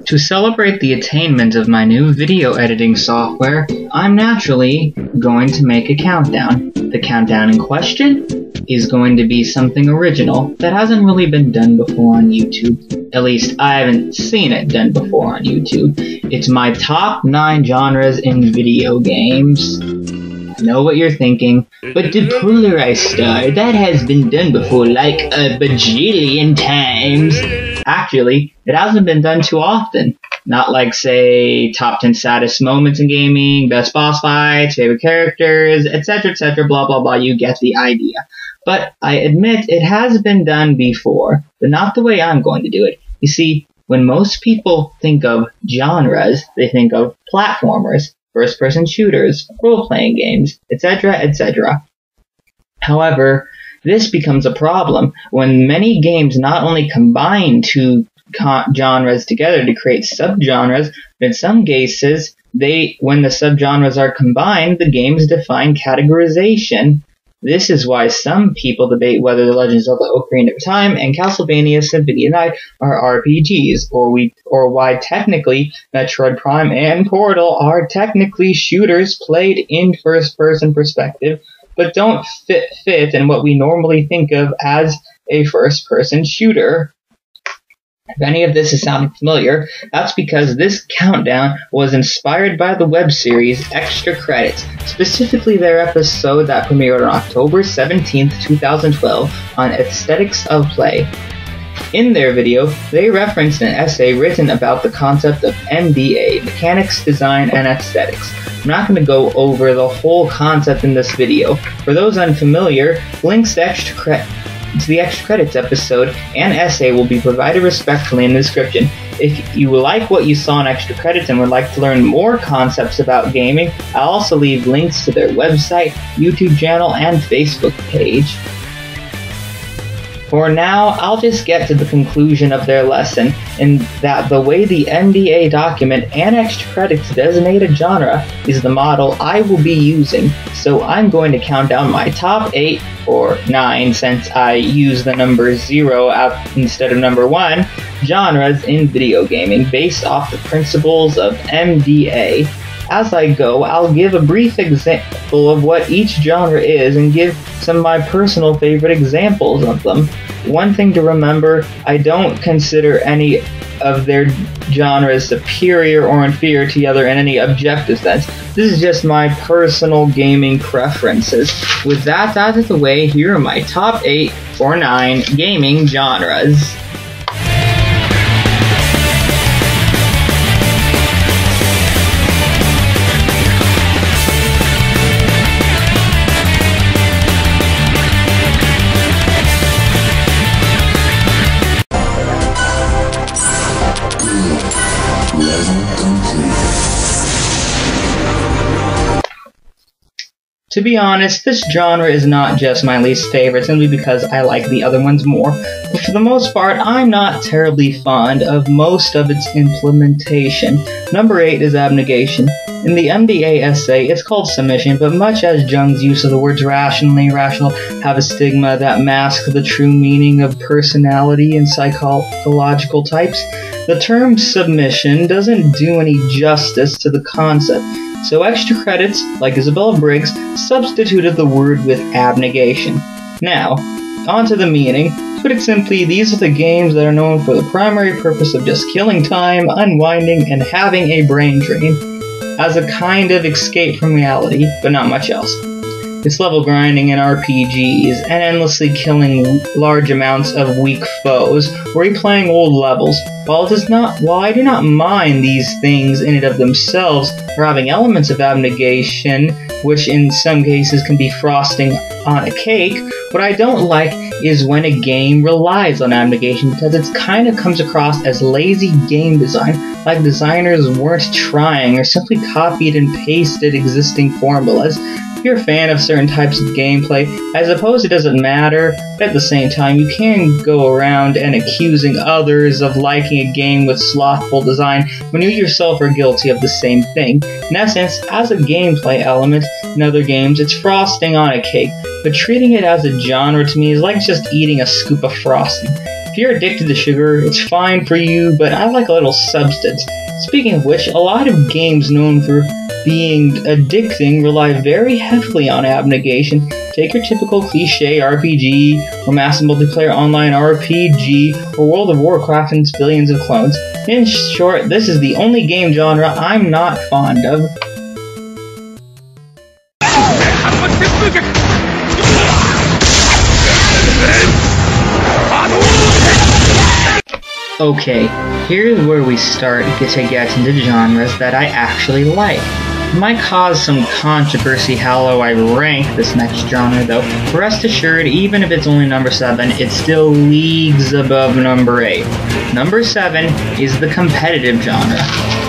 To celebrate the attainment of my new video editing software, I'm naturally going to make a countdown. The countdown in question is going to be something original that hasn't really been done before on YouTube. At least, I haven't seen it done before on YouTube. It's my top 9 genres in video games. I know what you're thinking, but dpolaristar, that has been done before like a bajillion times. Actually, it hasn't been done too often. Not like, say, top 10 saddest moments in gaming, best boss fights, favorite characters, etc., blah, blah, blah, you get the idea. But I admit it has been done before, but not the way I'm going to do it. You see, when most people think of genres, they think of platformers, first-person shooters, role-playing games, etc. However, this becomes a problem when many games not only combine two genres together to create subgenres, but in some cases, when the subgenres are combined, the games define categorization. This is why some people debate whether The Legend of Zelda: Ocarina of Time and Castlevania Symphony of the Night are RPGs, or why technically Metroid Prime and Portal are technically shooters played in first-person perspective, but don't fit in what we normally think of as a first-person shooter. If any of this is sounding familiar, that's because this countdown was inspired by the web series Extra Credits, specifically their episode that premiered on October 17th, 2012 on Aesthetics of Play. In their video, they referenced an essay written about the concept of M.D.A, Mechanics, Design, and Aesthetics. I'm not going to go over the whole concept in this video. For those unfamiliar, links to the Extra Credits episode and essay will be provided respectfully in the description. If you like what you saw in Extra Credits and would like to learn more concepts about gaming, I'll also leave links to their website, YouTube channel, and Facebook page. For now, I'll just get to the conclusion of their lesson, in that the way the M.D.A document and Extra Credits designate a genre is the model I will be using, so I'm going to count down my top 8, or 9 since I use the number 0 instead of number 1, genres in video gaming based off the principles of M.D.A. As I go, I'll give a brief example of what each genre is and give some of my personal favorite examples of them. One thing to remember, I don't consider any of their genres superior or inferior to the other in any objective sense. This is just my personal gaming preferences. With that out of the way, here are my top 8 or 9 gaming genres. To be honest, this genre is not just my least favorite simply because I like the other ones more, but for the most part, I'm not terribly fond of most of its implementation. Number 8 is abnegation. In the M.D.A essay, it's called submission, but much as Jung's use of the words rational have a stigma that masks the true meaning of personality and psychological types, the term submission doesn't do any justice to the concept. So Extra Credits, like Isabella Briggs, substituted the word with abnegation. Now, on to the meaning. To put it simply, these are the games that are known for the primary purpose of just killing time, unwinding, and having a brain drain, as a kind of escape from reality, but not much else. It's level grinding in RPGs, and endlessly killing large amounts of weak foes, or replaying old levels. While I do not mind these things in and of themselves, or having elements of abnegation, which in some cases can be frosting on a cake, what I don't like is when a game relies on abnegation, because it kind of comes across as lazy game design, like designers weren't trying, or simply copied and pasted existing formulas. If you're a fan of certain types of gameplay, I suppose it doesn't matter, but at the same time, you can go around and accusing others of liking a game with slothful design when you yourself are guilty of the same thing. In essence, as a gameplay element in other games, it's frosting on a cake, but treating it as a genre to me is like just eating a scoop of frosting. If you're addicted to sugar, it's fine for you, but I like a little substance. Speaking of which, a lot of games known for being addicting rely very heavily on abnegation. Take your typical cliche RPG, or massive multiplayer online RPG, or World of Warcraft and its billions of clones. In short, this is the only game genre I'm not fond of. Okay, here's where we start to get into genres that I actually like. It might cause some controversy how low I rank this next genre though. Rest assured, even if it's only number 7, it's still leagues above number 8. Number 7 is the competitive genre.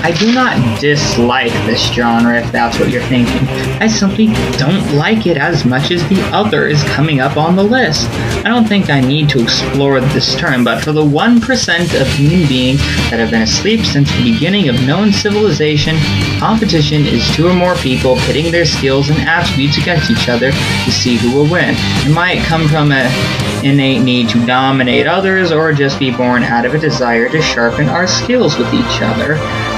I do not dislike this genre if that's what you're thinking. I simply don't like it as much as the others coming up on the list. I don't think I need to explore this term, but for the 1% of human beings that have been asleep since the beginning of known civilization, competition is 2 or more people pitting their skills and attributes against each other to see who will win. It might come from an innate need to dominate others, or just be born out of a desire to sharpen our skills with each other.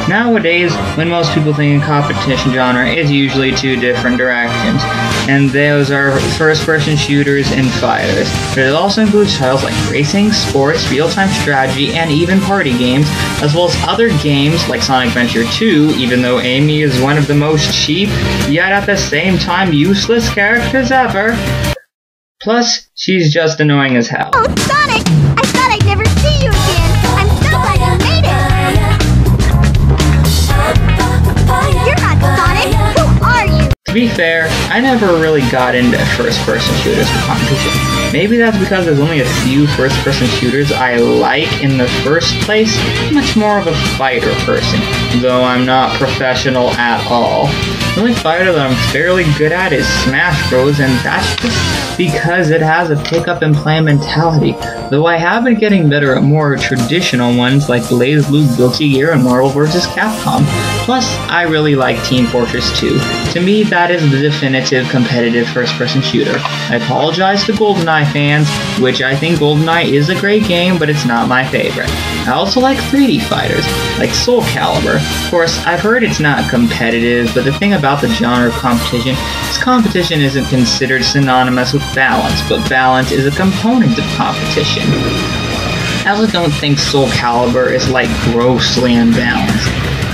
Nowadays, when most people think of competition genre, it's usually 2 different directions, and those are first-person shooters and fighters. But it also includes titles like racing, sports, real-time strategy, and even party games, as well as other games like Sonic Adventure 2, even though Amy is one of the most cheap, yet at the same time useless characters ever. Plus, she's just annoying as hell. Oh, Sonic! I thought I'd never see you again! I'm so glad you made it! You're not Sonic! Who are you? To be fair, I never really got into first-person shooters for competition. Maybe that's because there's only a few first-person shooters I like in the first place. I'm much more of a fighter person, though I'm not professional at all. The only fighter that I'm fairly good at is Smash Bros, and that's just because it has a pick-up-and-play mentality, though I have been getting better at more traditional ones like BlazBlue, Guilty Gear, and Marvel vs. Capcom. Plus, I really like Team Fortress 2. To me, that is the definitive competitive first-person shooter. I apologize to GoldenEye fans, which I think GoldenEye is a great game, but it's not my favorite. I also like 3D fighters, like Soul Calibur. Of course, I've heard it's not competitive, but the thing about the genre of competition is competition isn't considered synonymous with balance, but balance is a component of competition. I also don't think Soul Calibur is like grossly unbalanced.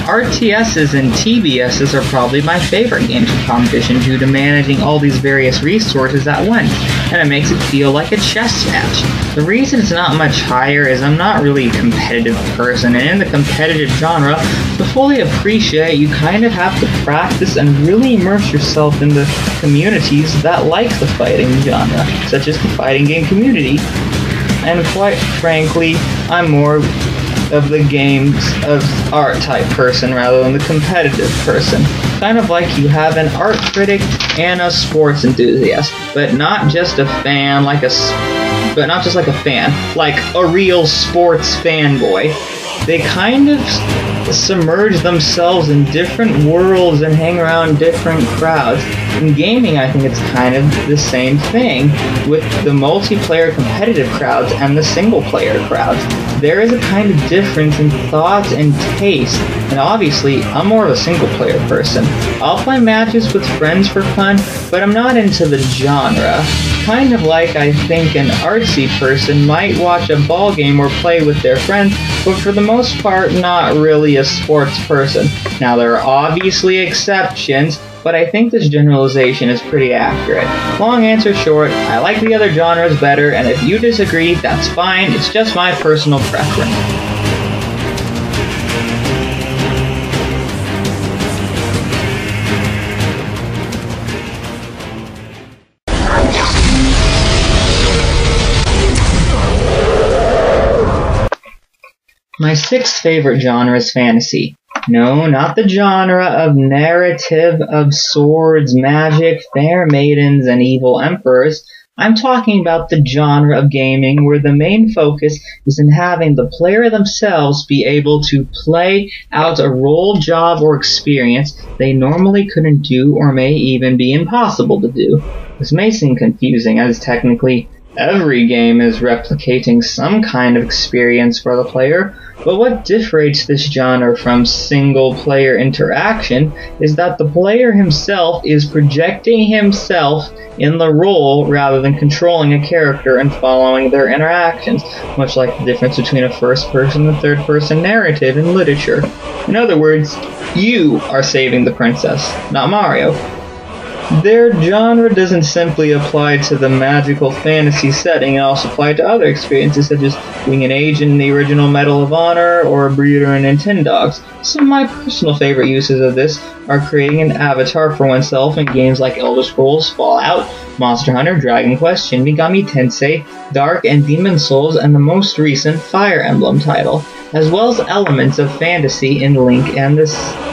RTSs and TBSs are probably my favorite games of competition due to managing all these various resources at once, and it makes it feel like a chess match. The reason it's not much higher is I'm not really a competitive person, and in the competitive genre, to fully appreciate, you kind of have to practice and really immerse yourself in the communities that like the fighting genre, such as the fighting game community. And quite frankly, I'm more of the games of art type person rather than the competitive person. Kind of like you have an art critic and a sports enthusiast, but not just a fan like a real sports fanboy. They kind of submerge themselves in different worlds and hang around different crowds. In gaming, I think it's kind of the same thing with the multiplayer competitive crowds and the single-player crowds. There is a kind of difference in thought and taste, and obviously, I'm more of a single-player person. I'll play matches with friends for fun, but I'm not into the genre. Kind of like I think an artsy person might watch a ball game or play with their friends, but for the most part, not really a sports person. Now, there are obviously exceptions, but I think this generalization is pretty accurate. Long answer short, I like the other genres better, and if you disagree, that's fine, it's just my personal preference. My 6th favorite genre is fantasy. No, not the genre of narrative of swords, magic, fair maidens, and evil emperors. I'm talking about the genre of gaming where the main focus is in having the player themselves be able to play out a role, job, or experience they normally couldn't do or may even be impossible to do. This may seem confusing as technically Every game is replicating some kind of experience for the player, but what differentiates this genre from single-player interaction is that the player himself is projecting himself in the role rather than controlling a character and following their interactions, much like the difference between a first-person and third-person narrative in literature. In other words, you are saving the princess, not Mario. Their genre doesn't simply apply to the magical fantasy setting, it also applies to other experiences such as being an agent in the original Medal of Honor or a breeder in Nintendogs. Some of my personal favorite uses of this are creating an avatar for oneself in games like Elder Scrolls, Fallout, Monster Hunter, Dragon Quest, Shin Megami Tensei, Dark and Demon Souls, and the most recent Fire Emblem title, as well as elements of fantasy in Link and the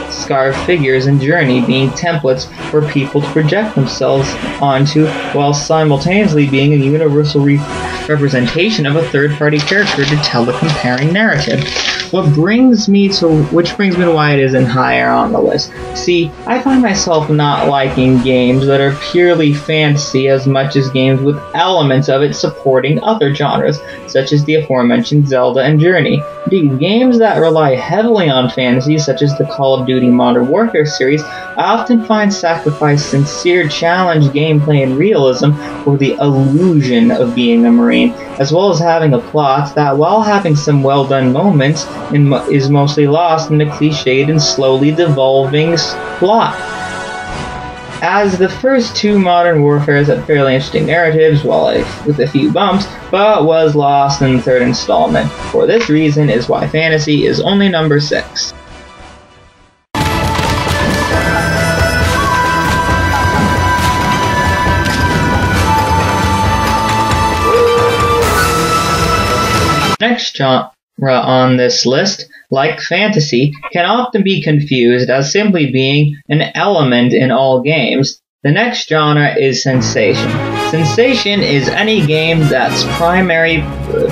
Scarf figures in Journey being templates for people to project themselves onto, while simultaneously being a universal representation of a third-party character to tell the comparing narrative. Which brings me to why it isn't higher on the list. See, I find myself not liking games that are purely fantasy as much as games with elements of it supporting other genres, such as the aforementioned Zelda and Journey. Indeed, games that rely heavily on fantasy, such as the Call of Duty Modern Warfare series, I often find sacrifice sincere challenge gameplay and realism for the illusion of being a Marine, as well as having a plot that, while having some well-done moments, is mostly lost in the cliched and slowly devolving plot. As the first two Modern Warfares had fairly interesting narratives, with a few bumps, but was lost in the third installment. For this reason is why fantasy is only number 6. Next genre on this list, like fantasy, can often be confused as simply being an element in all games. The next genre is sensation. Sensation is any game that's primary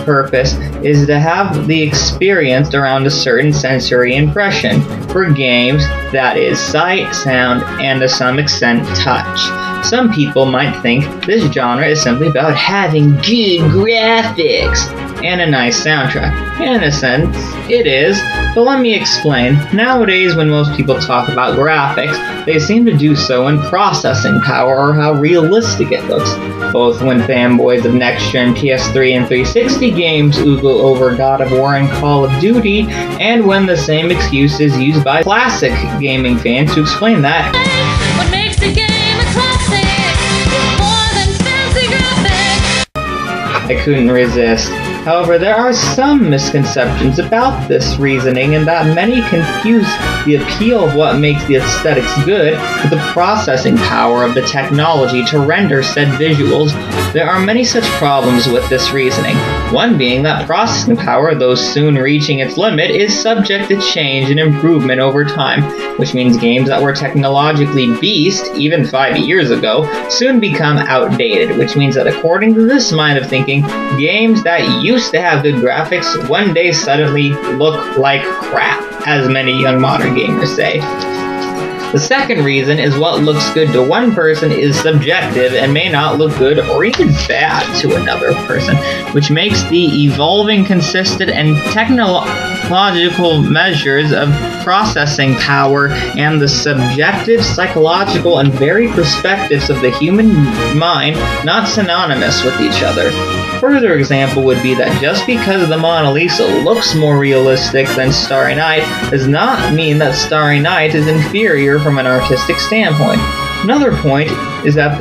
purpose is to have the experience around a certain sensory impression. For games, that is sight, sound, and to some extent touch. Some people might think this genre is simply about having good graphics and a nice soundtrack. In a sense, it is, but let me explain. Nowadays, when most people talk about graphics, they seem to do so in processing power or how realistic it looks, both when fanboys of next-gen PS3 and 360 games oogle over God of War and Call of Duty, and when the same excuse is used by classic gaming fans to explain that. What makes a game a classic? More than fancy graphics. I couldn't resist. However, there are some misconceptions about this reasoning in that many confuse the appeal of what makes the aesthetics good with the processing power of the technology to render said visuals. There are many such problems with this reasoning. One being that processing power, though soon reaching its limit, is subject to change and improvement over time, which means games that were technologically beast, even 5 years ago, soon become outdated, which means that according to this line of thinking, games that used to have good graphics one day suddenly look like crap, as many young modern gamers say. The second reason is what looks good to one person is subjective and may not look good or even bad to another person, which makes the evolving, consistent, and technological measures of processing power and the subjective, psychological, and varied perspectives of the human mind not synonymous with each other. Further example would be that just because the Mona Lisa looks more realistic than Starry Night does not mean that Starry Night is inferior from an artistic standpoint. Another point is that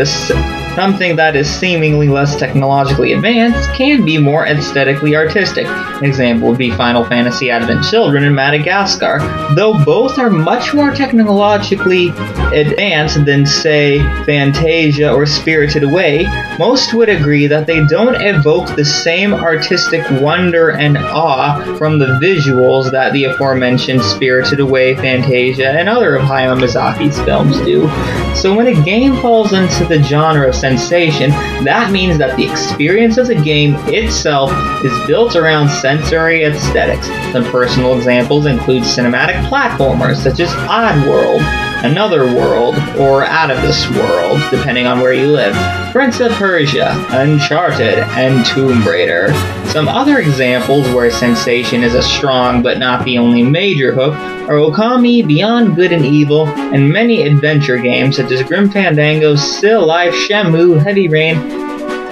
something that is seemingly less technologically advanced can be more aesthetically artistic. An example would be Final Fantasy Advent Children and Madagascar. Though both are much more technologically advanced than, say, Fantasia or Spirited Away, most would agree that they don't evoke the same artistic wonder and awe from the visuals that the aforementioned Spirited Away, Fantasia, and other of Hayao Miyazaki's films do. So when a game falls into the genre of sensation, that means that the experience of the game itself is built around sensory aesthetics. Some personal examples include cinematic platformers such as Oddworld, another world, or out of this world, depending on where you live. Prince of Persia, Uncharted, and Tomb Raider. Some other examples where sensation is a strong but not the only major hook are Okami, Beyond Good and Evil, and many adventure games such as Grim Fandango, Still Life, Shenmue, Heavy Rain,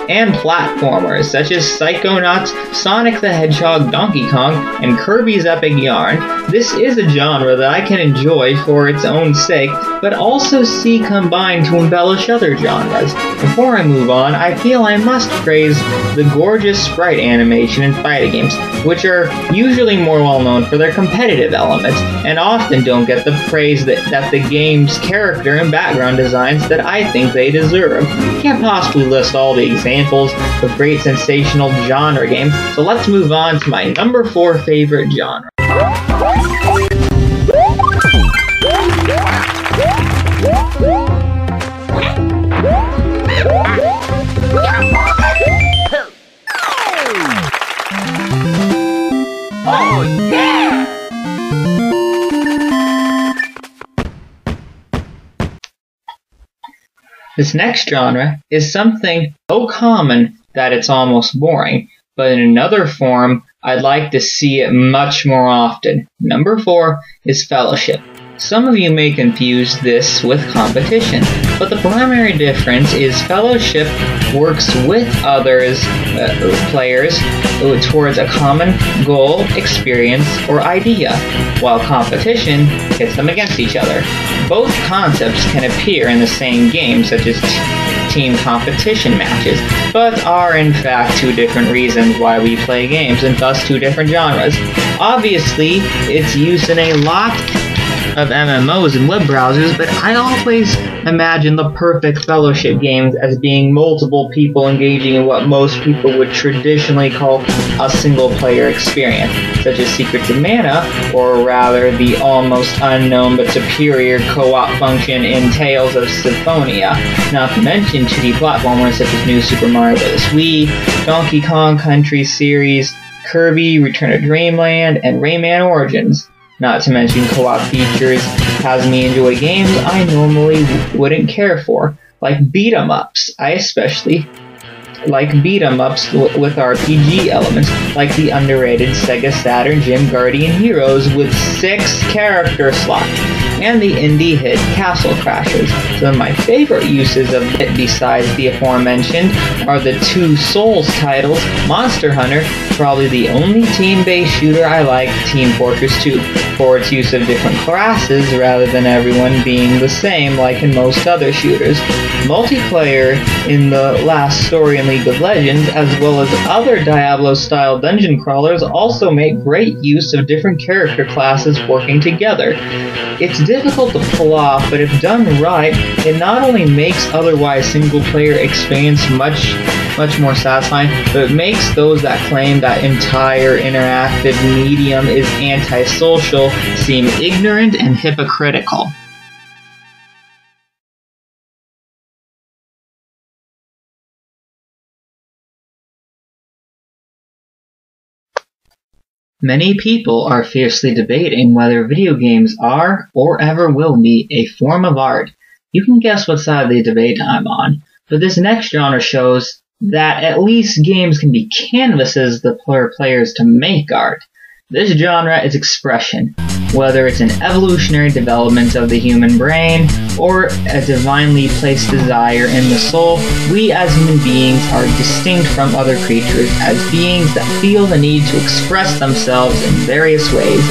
and platformers such as Psychonauts, Sonic the Hedgehog, Donkey Kong, and Kirby's Epic Yarn. This is a genre that I can enjoy for its own sake, but also see combined to embellish other genres. Before I move on, I feel I must praise the gorgeous sprite animation in fighting games, which are usually more well known for their competitive elements, and often don't get the praise that the game's character and background designs that I think they deserve. Can't possibly list all the examples of great sensational genre games, so let's move on to my number 4 favorite genre. Oh yeah! This next genre is something so common that it's almost boring, but in another form, I'd like to see it much more often. Number 4 is Fellowship. Some of you may confuse this with competition, but the primary difference is Fellowship works with players towards a common goal, experience, or idea, while competition hits them against each other. Both concepts can appear in the same game, such as team competition matches, but are in fact two different reasons why we play games, and thus two different genres. Obviously, it's used in a lot of MMOs and web browsers, but I always imagine the perfect Fellowship games as being multiple people engaging in what most people would traditionally call a single-player experience, such as Secrets of Mana, or rather the almost unknown but superior co-op function in Tales of Symphonia, not to mention 2D platformers such as New Super Mario Bros. Wii, Donkey Kong Country Series, Kirby, Return to Dreamland, and Rayman Origins. Not to mention co-op features has me enjoy games I normally wouldn't care for, like beat-em-ups. I especially like beat-em-ups with RPG elements, like the underrated Sega Saturn Gym Guardian Heroes with 6 character slots, and the indie hit Castle Crashers. Some of my favorite uses of it besides the aforementioned are the 2 Souls titles, Monster Hunter, probably the only team-based shooter I like, Team Fortress 2, for its use of different classes rather than everyone being the same like in most other shooters. Multiplayer in the last story in League of Legends, as well as other Diablo-style dungeon crawlers, also make great use of different character classes working together. It's difficult to pull off, but if done right, it not only makes otherwise single-player experience much more satisfying, but it makes those that claim that entire interactive medium is antisocial seem ignorant and hypocritical. Many people are fiercely debating whether video games are, or ever will be, a form of art. You can guess what side of the debate I'm on, but this next genre shows that at least games can be canvases for players to make art. This genre is expression, whether it's an evolutionary development of the human brain or a divinely placed desire in the soul. We as human beings are distinct from other creatures as beings that feel the need to express themselves in various ways.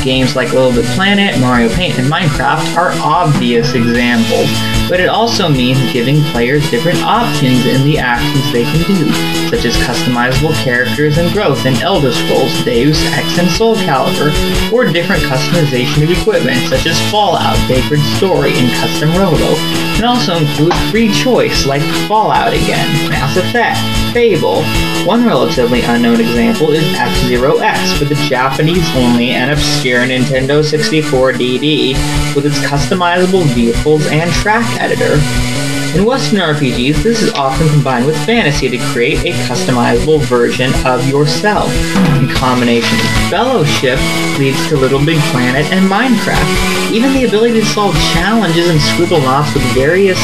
Games like Little Big Planet, Mario Paint, and Minecraft are obvious examples, but it also means giving players different options in the actions they can do, such as customizable characters and growth in Elder Scrolls, Deus Ex, and Soul Calibur, or different customization of equipment, such as Fallout, Sacred Story, and Custom Robo, and also include free choice like Fallout again, Mass Effect, Fable. One relatively unknown example is F-Zero X for the Japanese-only and obscure Nintendo 64 DD, with its customizable vehicles and track editor. In Western RPGs, this is often combined with fantasy to create a customizable version of yourself. In combination with Fellowship leads to Little Big Planet and Minecraft. Even the ability to solve challenges and scribble knots with various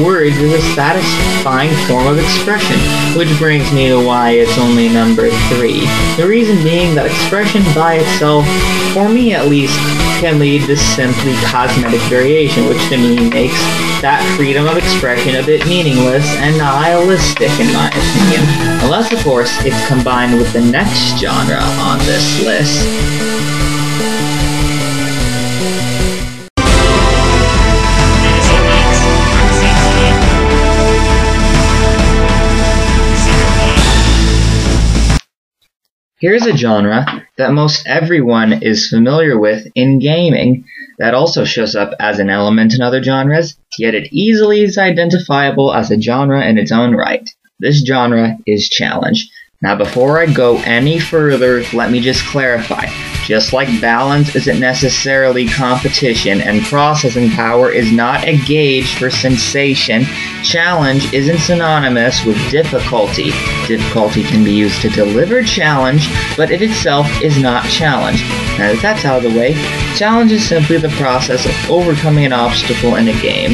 words is a satisfying form of expression, which brings me to why it's only number 3. The reason being that expression by itself, for me at least, can lead to simply cosmetic variation, which to me makes that freedom of expression a bit meaningless and nihilistic in my opinion, unless of course it's combined with the next genre on this list. Here's a genre that most everyone is familiar with in gaming that also shows up as an element in other genres, yet it easily is identifiable as a genre in its own right. This genre is challenge. Now before I go any further, let me just clarify. Just like balance isn't necessarily competition and processing power is not a gauge for sensation, challenge isn't synonymous with difficulty. Difficulty can be used to deliver challenge, but it itself is not challenge. Now that that's out of the way, challenge is simply the process of overcoming an obstacle in a game.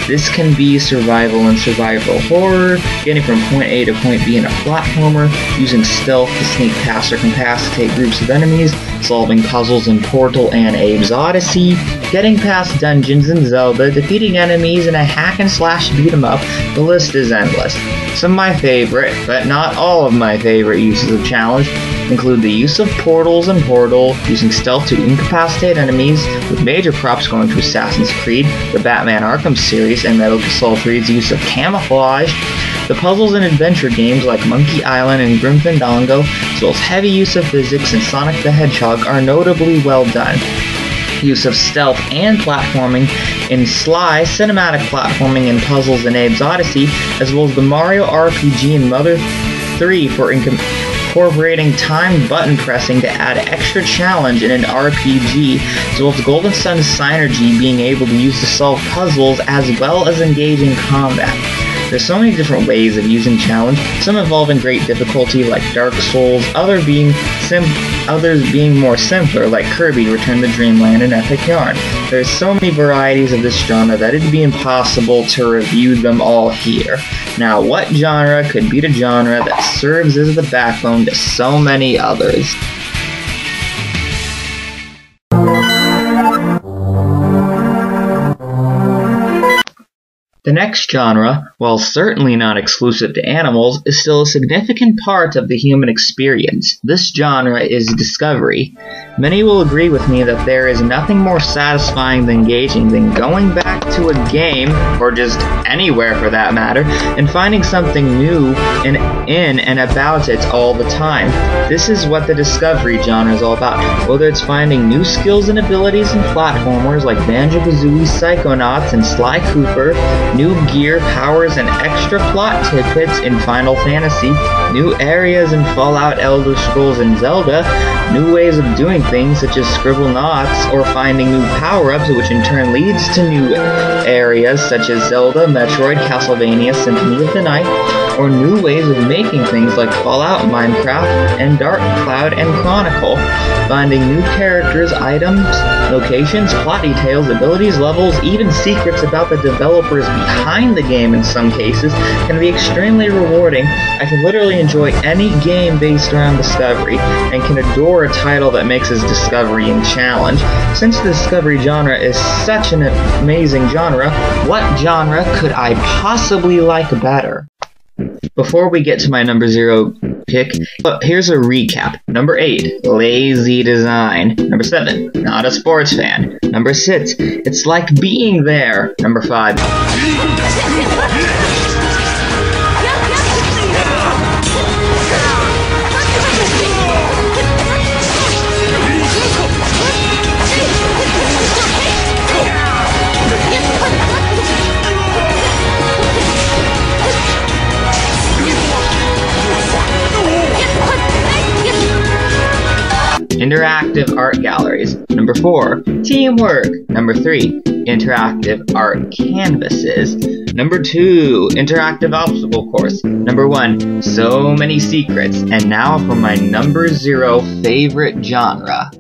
This can be survival and survival horror, getting from point A to point B in a platformer, using stealth to sneak past or incapacitate groups of enemies, solving puzzles in Portal and Abe's Odyssey, getting past dungeons in Zelda, defeating enemies in a hack-and-slash beat-em-up. The list is endless. Some of my favorite, but not all of my favorite uses of challenge include the use of portals in Portal, using stealth to incapacitate enemies, with major props going to Assassin's Creed, the Batman Arkham series, and Metal Gear Solid 3's use of camouflage. The puzzles in adventure games like Monkey Island and Grim Fandango, as well as heavy use of physics in Sonic the Hedgehog, are notably well done. Use of stealth and platforming in Sly, cinematic platforming and puzzles in Abe's Odyssey, as well as the Mario RPG and Mother 3 for incorporating timed button pressing to add extra challenge in an RPG, as well as Golden Sun's synergy being able to use to solve puzzles as well as engage in combat. There's so many different ways of using challenge, some involving great difficulty like Dark Souls, others being more simpler like Kirby, Return to Dreamland, and Epic Yarn. There's so many varieties of this genre that it'd be impossible to review them all here. Now, what genre could beat a genre that serves as the backbone to so many others? The next genre, while certainly not exclusive to animals, is still a significant part of the human experience. This genre is discovery. Many will agree with me that there is nothing more satisfying than engaging than going back to a game, or just anywhere for that matter, and finding something new in and about it all the time. This is what the discovery genre is all about. Whether it's finding new skills and abilities in platformers like Banjo-Kazooie, Psychonauts, and Sly Cooper, new gear, powers, and extra plot tidbits in Final Fantasy, new areas in Fallout, Elder Scrolls, and Zelda, new ways of doing things such as scribble knots, or finding new power-ups, which in turn leads to new areas such as Zelda, Metroid, Castlevania, Symphony of the Night, or new ways of making things like Fallout, Minecraft, and Dark Cloud and Chronicle. Finding new characters, items, locations, plot details, abilities, levels, even secrets about the developers behind the game in some cases can be extremely rewarding. I can literally enjoy any game based around discovery, and can adore a title that mixes discovery and challenge. Since the discovery genre is such an amazing genre, what genre could I possibly like better? Before we get to my number 0 pick, here's a recap. Number 8, lazy design. Number 7, not a sports fan. Number 6, it's like being there. Number 5, interactive art galleries. Number 4, teamwork. Number 3, interactive art canvases. Number 2, interactive obstacle course. Number 1, so many secrets. And now for my number 0 favorite genre.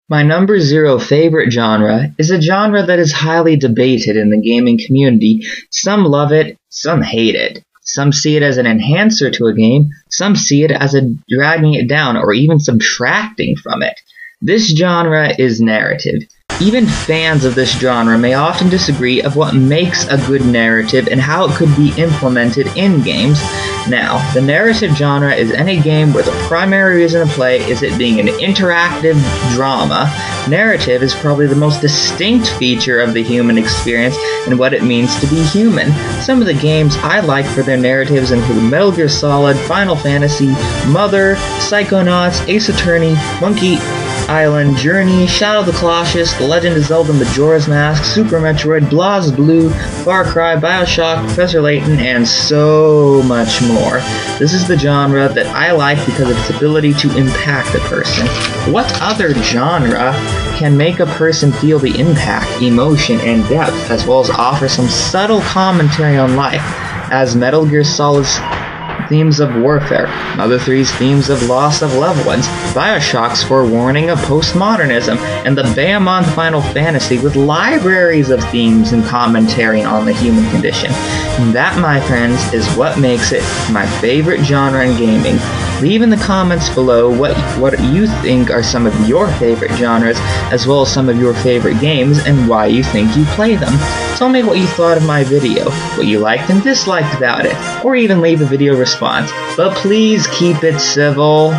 My number 0 favorite genre is a genre that is highly debated in the gaming community. Some love it, some hate it. Some see it as an enhancer to a game, some see it as a dragging it down or even subtracting from it. This genre is narrative. Even fans of this genre may often disagree of what makes a good narrative and how it could be implemented in games. Now, the narrative genre is any game where the primary reason to play is it being an interactive drama. Narrative is probably the most distinct feature of the human experience and what it means to be human. Some of the games I like for their narratives include Metal Gear Solid, Final Fantasy, Mother, Psychonauts, Ace Attorney, Monkey Island, Journey, Shadow of the Colossus, The Legend of Zelda Majora's Mask, Super Metroid, BlazBlue, Far Cry, Bioshock, Professor Layton, and so much more. This is the genre that I like because of its ability to impact a person. What other genre can make a person feel the impact, emotion, and depth, as well as offer some subtle commentary on life, as Metal Gear Solid's themes of warfare, Mother 3's themes of loss of loved ones, Bioshock's forewarning of postmodernism, and the Behemoth Final Fantasy with libraries of themes and commentary on the human condition. And that, my friends, is what makes it my favorite genre in gaming. Leave in the comments below what you think are some of your favorite genres, as well as some of your favorite games and why you think you play them. Tell me what you thought of my video, what you liked and disliked about it, or even leave a video response. But please keep it civil.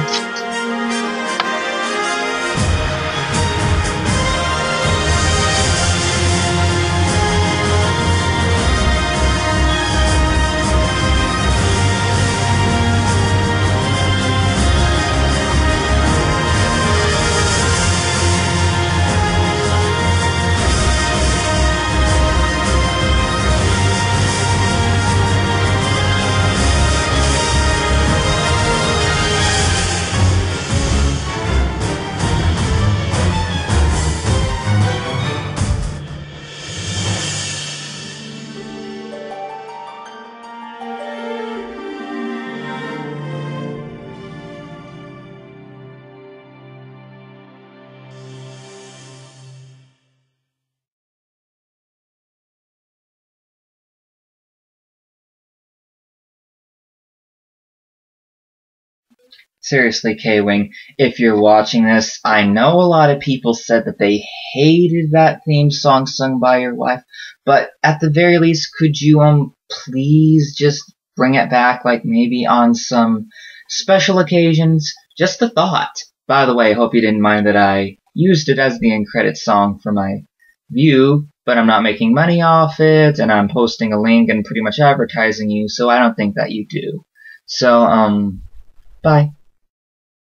Seriously, K-Wing, if you're watching this, I know a lot of people said that they hated that theme song sung by your wife, but at the very least, could you, please just bring it back, like maybe on some special occasions? Just a thought. By the way, hope you didn't mind that I used it as the end credit song for my view, but I'm not making money off it, and I'm posting a link and pretty much advertising you, so I don't think that you do. So, bye.